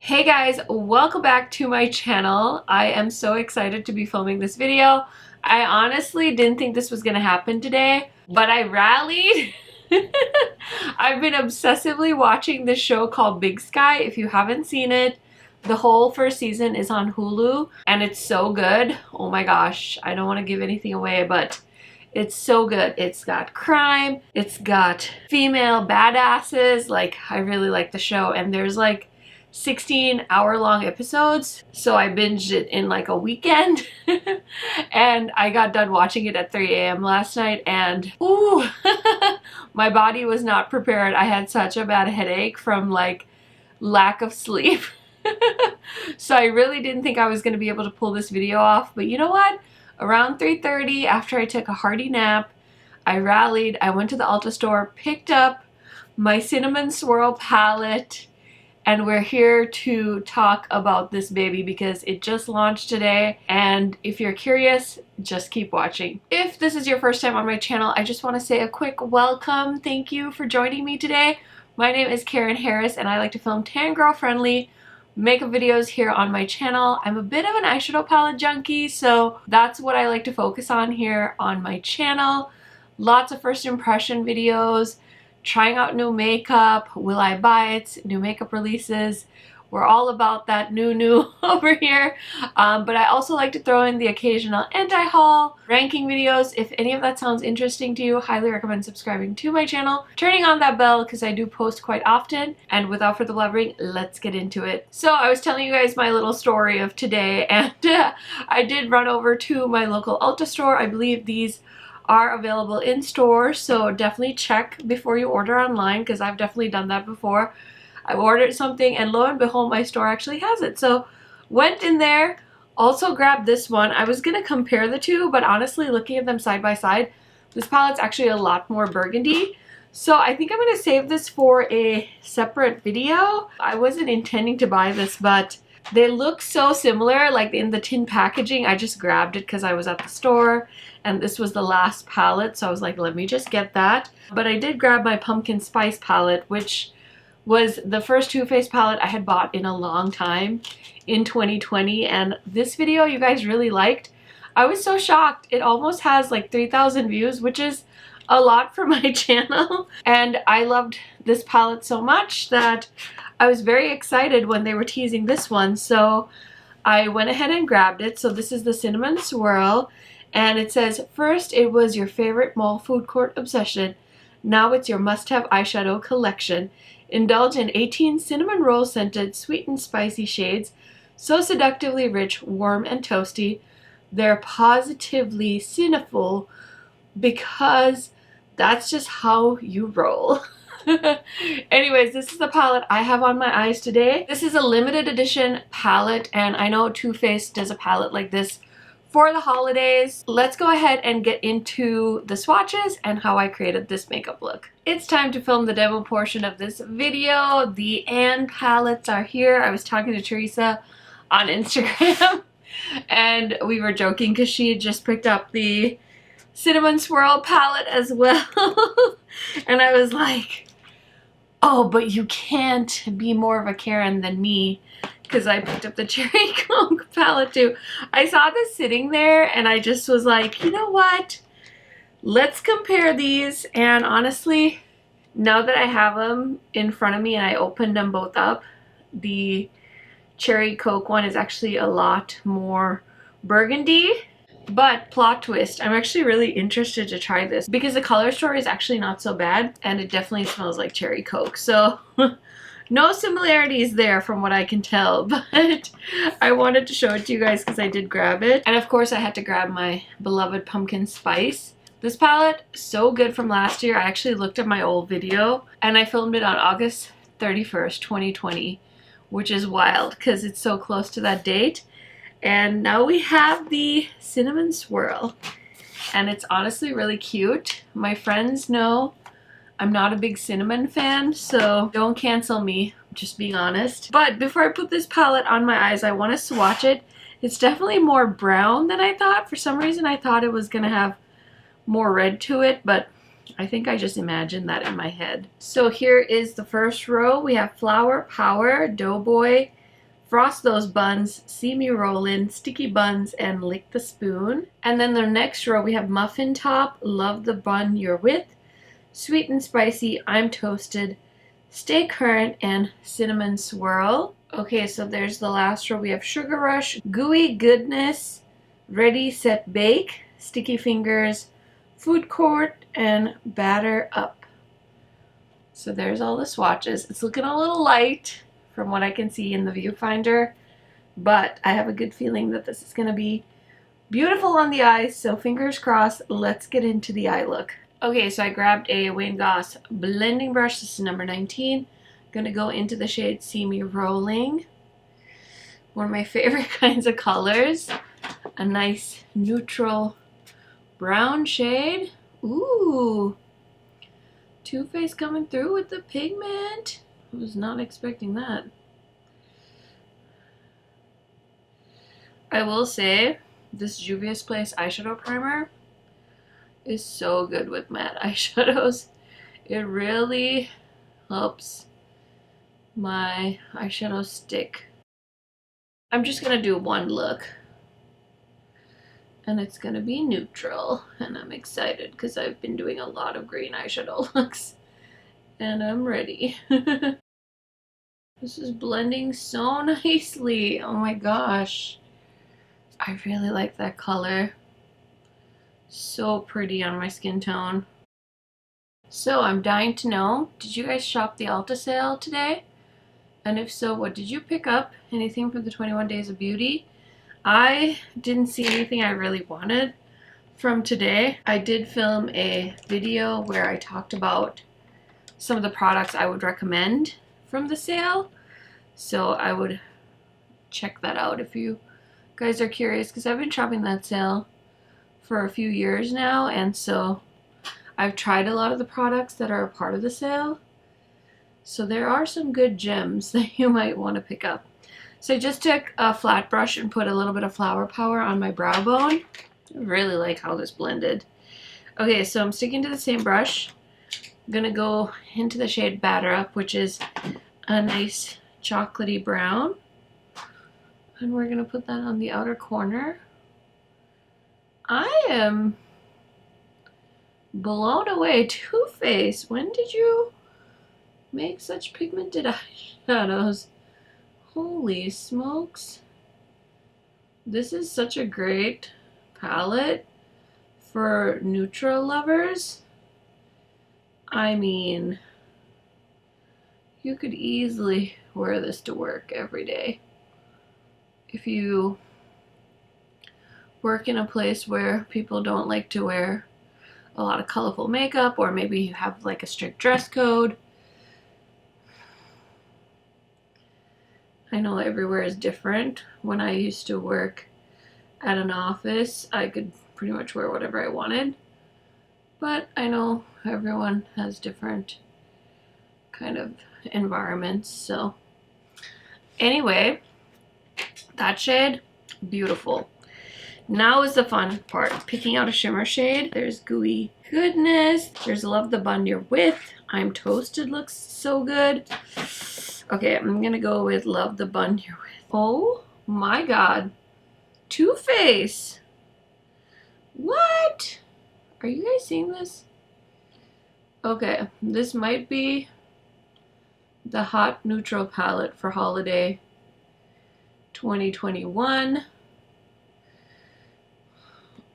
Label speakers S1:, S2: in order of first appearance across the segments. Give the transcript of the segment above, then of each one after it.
S1: Hey guys, welcome back to my channel. I am so excited to be filming this video. I honestly didn't think this was gonna happen today, but I rallied. I've been obsessively watching this show called Big Sky. If you haven't seen it, the whole first season is on Hulu and it's so good. Oh my gosh, I don't want to give anything away, but it's so good. It's got crime, it's got female badasses. Like, I really like the show, and there's like 16-hour-long episodes, so I binged it in like a weekend. And I got done watching it at 3 a.m. last night, and ooh, my body was not prepared. I had such a bad headache from like lack of sleep. So I really didn't think I was going to be able to pull this video off, but you know what? Around 3:30, after I took a hearty nap, I rallied. I went to the Ulta store, picked up my Cinnamon Swirl palette, and we're here to talk about this baby because it just launched today. And if you're curious, just keep watching. If this is your first time on my channel, I just want to say a quick welcome. Thank you for joining me today. My name is Karen Harris, and I like to film tan girl friendly makeup videos here on my channel. I'm a bit of an eyeshadow palette junkie, so that's what I like to focus on here on my channel. Lots of first impression videos, trying out new makeup, will I buy it, new makeup releases. We're all about that new over here. But I also like to throw in the occasional anti-haul, ranking videos. If any of that sounds interesting to you, highly recommend subscribing to my channel, turning on that bell because I do post quite often. And without further blabbering, let's get into it. So I was telling you guys my little story of today, and I did run over to my local Ulta store. I believe these are available in store, so definitely check before you order online, because I've definitely done that before. I ordered something and lo and behold, my store actually has it. So went in there, also grabbed this one. I was gonna compare the two, but honestly, looking at them side by side, this palette's actually a lot more burgundy. So I think I'm gonna save this for a separate video. I wasn't intending to buy this, but they look so similar, like in the tin packaging. I just grabbed it because I was at the store and this was the last palette, so I was like, let me just get that. But I did grab my pumpkin spice palette, which was the first Too Faced palette I had bought in a long time in 2020, and this video you guys really liked. I was so shocked. It almost has like 3,000 views, which is a lot for my channel. And I loved this palette so much that I was very excited when they were teasing this one. So I went ahead and grabbed it. So this is the Cinnamon Swirl, and it says, first it was your favorite mall food court obsession. Now it's your must-have eyeshadow collection. Indulge in 18 cinnamon roll scented sweet and spicy shades, so seductively rich, warm, and toasty. They're positively cinnaful because that's just how you roll. Anyways, this is the palette I have on my eyes today. This is a limited edition palette, and I know Too Faced does a palette like this for the holidays. Let's go ahead and get into the swatches and how I created this makeup look. It's time to film the demo portion of this video. The Anne palettes are here. I was talking to Teresa on Instagram and we were joking because she had just picked up the Cinnamon Swirl palette as well. And I was like, oh, but you can't be more of a Karen than me, because I picked up the Cherry Coke palette too. I saw this sitting there and I just was like, you know what? Let's compare these. And honestly, now that I have them in front of me and I opened them both up, the Cherry Coke one is actually a lot more burgundy. But plot twist, I'm actually really interested to try this because the color story is actually not so bad and it definitely smells like Cherry Coke. So no similarities there from what I can tell, but I wanted to show it to you guys because I did grab it. And of course I had to grab my beloved pumpkin spice. This palette, so good from last year. I actually looked at my old video and I filmed it on August 31st, 2020, which is wild because it's so close to that date. And now we have the Cinnamon Swirl, and it's honestly really cute. My friends know I'm not a big cinnamon fan, so don't cancel me, just being honest. But before I put this palette on my eyes, I want to swatch it. It's definitely more brown than I thought. For some reason I thought it was gonna have more red to it, but I think I just imagined that in my head. So here is the first row. We have Flower Power, Doughboy, Frost Those Buns, See Me Rollin', Sticky Buns, and Lick the Spoon. And then the next row we have Muffin Top, Love the Bun You're With, Sweet and Spicy, I'm Toasted, Stay Current, and Cinnamon Swirl. Okay, so there's the last row. We have Sugar Rush, Gooey Goodness, Ready, Set, Bake, Sticky Fingers, Food Court, and Batter Up. So there's all the swatches. It's looking a little light from what I can see in the viewfinder, but I have a good feeling that this is going to be beautiful on the eyes, so fingers crossed. Let's get into the eye look. Okay, so I grabbed a Wayne Goss blending brush. This is number 19. I'm going to go into the shade See Me Rolling. One of my favorite kinds of colors. A nice neutral brown shade. Ooh. Too Faced coming through with the pigment. I was not expecting that. I will say this Juvia's Place eyeshadow primer is so good with matte eyeshadows. It really helps my eyeshadow stick. I'm just gonna do one look, and it's gonna be neutral, and I'm excited because I've been doing a lot of green eyeshadow looks, and I'm ready. This is blending so nicely. Oh my gosh, I really like that color. So pretty on my skin tone. So I'm dying to know, did you guys shop the Ulta sale today? And if so, what did you pick up? Anything from the 21 Days of Beauty? I didn't see anything I really wanted from today. I did film a video where I talked about some of the products I would recommend from the sale. So I would check that out if you guys are curious, because I've been shopping that sale for a few years now, and so I've tried a lot of the products that are a part of the sale. So there are some good gems that you might want to pick up. So I just took a flat brush and put a little bit of Flower Power on my brow bone. I really like how this blended. Okay, so I'm sticking to the same brush. I'm gonna go into the shade Batter Up, which is a nice chocolatey brown. And we're gonna put that on the outer corner. I am blown away. Too Faced, when did you make such pigmented eyeshadows? Holy smokes. This is such a great palette for neutral lovers. I mean, you could easily wear this to work every day. If you work in a place where people don't like to wear a lot of colorful makeup, or maybe you have like a strict dress code. I know everywhere is different. When I used to work at an office, I could pretty much wear whatever I wanted. But I know everyone has different kind of environments. So anyway, that shade, beautiful. Now is the fun part, picking out a shimmer shade. There's Gooey Goodness. There's Love the Bun You're With. I'm Toasted looks so good. Okay, I'm gonna go with Love the Bun You're With. Oh my god. Too Faced. What? Are you guys seeing this? Okay, this might be the hot neutral palette for holiday 2021.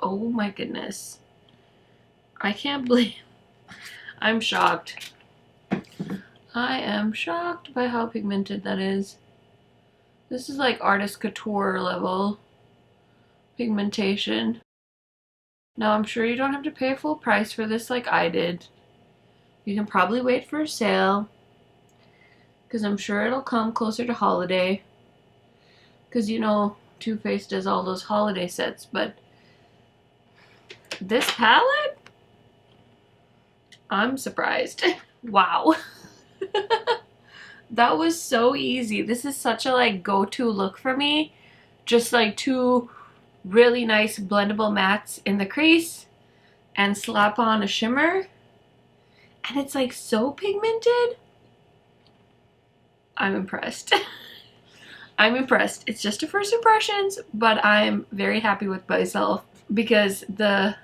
S1: Oh my goodness. I can't believe. I'm shocked. I am shocked by how pigmented that is. This is like artist couture level pigmentation. Now I'm sure you don't have to pay full price for this like I did. You can probably wait for a sale, because I'm sure it'll come closer to holiday. Because you know Too Faced does all those holiday sets, but this palette? I'm surprised. Wow. That was so easy. This is such a like go-to look for me. Just like two really nice blendable mattes in the crease and slap on a shimmer. And it's like so pigmented. I'm impressed. I'm impressed. It's just a first impressions, but I'm very happy with myself because the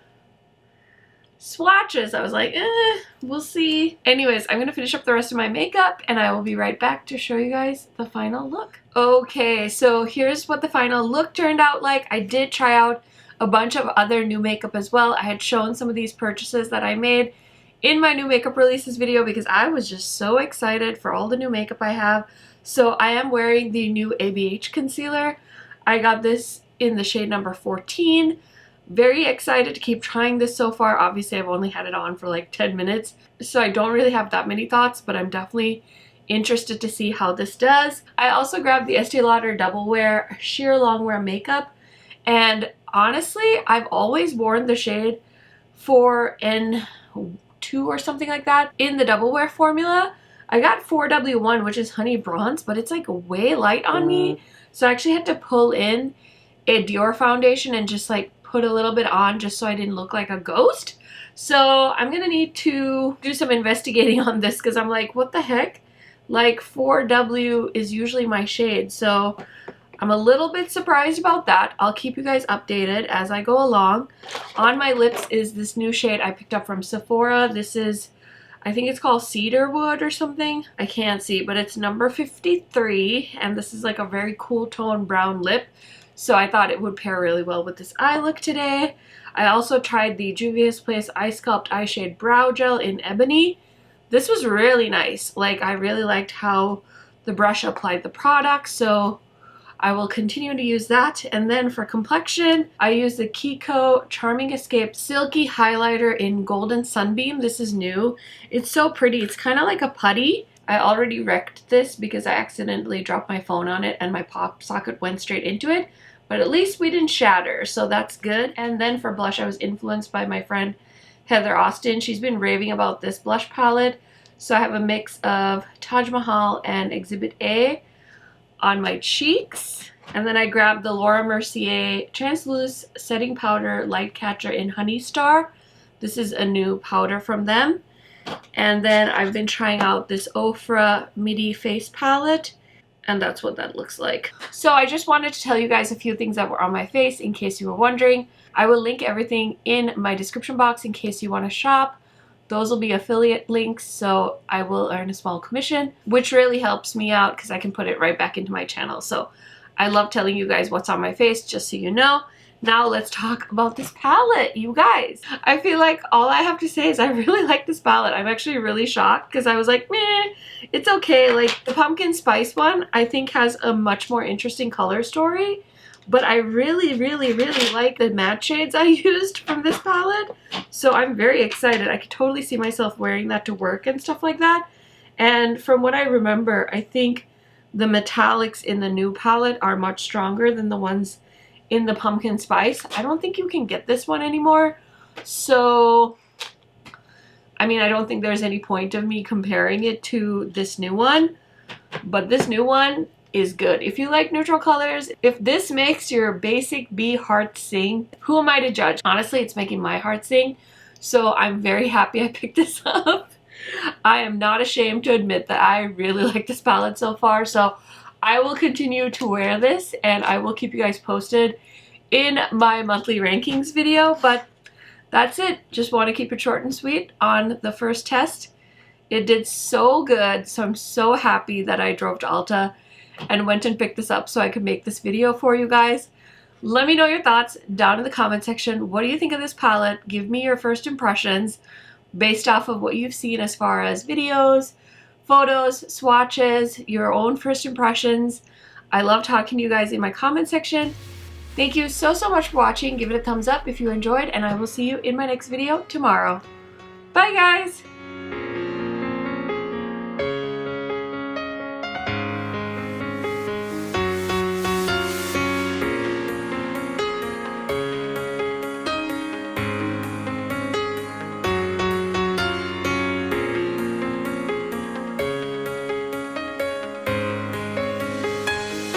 S1: swatches, I was like, we'll see. Anyways, I'm gonna finish up the rest of my makeup and I will be right back to show you guys the final look. Okay, so here's what the final look turned out like. I did try out a bunch of other new makeup as well. I had shown some of these purchases that I made in my new makeup releases video because I was just so excited for all the new makeup I have. So I am wearing the new ABH concealer. I got this in the shade number 14. Very excited to keep trying this so far. Obviously, I've only had it on for like 10 minutes, so I don't really have that many thoughts, but I'm definitely interested to see how this does. I also grabbed the Estee Lauder Double Wear Sheer Long Wear Makeup, and honestly, I've always worn the shade 4N2 or something like that in the Double Wear formula. I got 4W1, which is Honey Bronze, but it's like way light on me, so I actually had to pull in a Dior foundation and just like put a little bit on just so I didn't look like a ghost. So I'm gonna need to do some investigating on this because I'm like, what the heck? Like 4W is usually my shade, so I'm a little bit surprised about that. I'll keep you guys updated as I go along. On my lips is this new shade I picked up from Sephora. This is, I think it's called Cedarwood or something. I can't see, but it's number 53, and this is like a very cool tone brown lip. So I thought it would pair really well with this eye look today. I also tried the Juvia's Place Eye Sculpt Eye Shade Brow Gel in Ebony. This was really nice. Like, I really liked how the brush applied the product, so I will continue to use that. And then for complexion, I use the Kiko Charming Escape Silky Highlighter in Golden Sunbeam. This is new. It's so pretty. It's kind of like a putty. I already wrecked this because I accidentally dropped my phone on it and my pop socket went straight into it. But at least we didn't shatter, so that's good. And then for blush, I was influenced by my friend Heather Austin. She's been raving about this blush palette. So I have a mix of Taj Mahal and Exhibit A on my cheeks. And then I grabbed the Laura Mercier Transluce Setting Powder Light Catcher in Honey Star. This is a new powder from them. And then I've been trying out this Ofra Midi Face Palette. And that's what that looks like. So I just wanted to tell you guys a few things that were on my face in case you were wondering. I will link everything in my description box in case you want to shop. Those will be affiliate links, so I will earn a small commission, which really helps me out because I can put it right back into my channel. So I love telling you guys what's on my face, just so you know. Now let's talk about this palette, you guys. I feel like all I have to say is I really like this palette. I'm actually really shocked because I was like, meh, it's okay. Like the pumpkin spice one, I think has a much more interesting color story. But I really, really, really like the matte shades I used from this palette. So I'm very excited. I could totally see myself wearing that to work and stuff like that. And from what I remember, I think the metallics in the new palette are much stronger than the ones in the pumpkin spice. I don't think you can get this one anymore. So, I mean, I don't think there's any point of me comparing it to this new one. But this new one is good. If you like neutral colors, if this makes your basic B heart sing, who am I to judge? Honestly, it's making my heart sing. So I'm very happy I picked this up. I am not ashamed to admit that I really like this palette so far. So I will continue to wear this and I will keep you guys posted in my monthly rankings video. But that's it. Just want to keep it short and sweet on the first test. It did so good. So I'm so happy that I drove to Ulta and went and picked this up so I could make this video for you guys. Let me know your thoughts down in the comment section. What do you think of this palette? Give me your first impressions based off of what you've seen as far as videos, photos, swatches, your own first impressions. I love talking to you guys in my comment section. Thank you so much for watching. Give it a thumbs up if you enjoyed, and I will see you in my next video tomorrow. Bye guys!